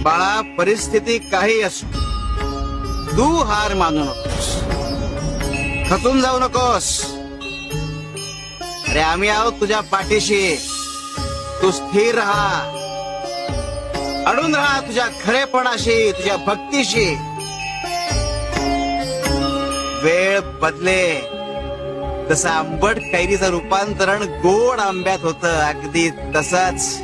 बाळा, परिस्थिती काही असो, तू हार मानू नकोस, खचून जाऊ नकोस. अरे आम्ही आहोत तुझ्या पाठीशी. तू स्थिर राहा, अडून राहा तुझ्या खरेपणाशी, तुझ्या भक्तीशी. वेळ बदले तसं आंबट कैरीचं रूपांतरण गोड आंब्यात होतं, अगदी तसंच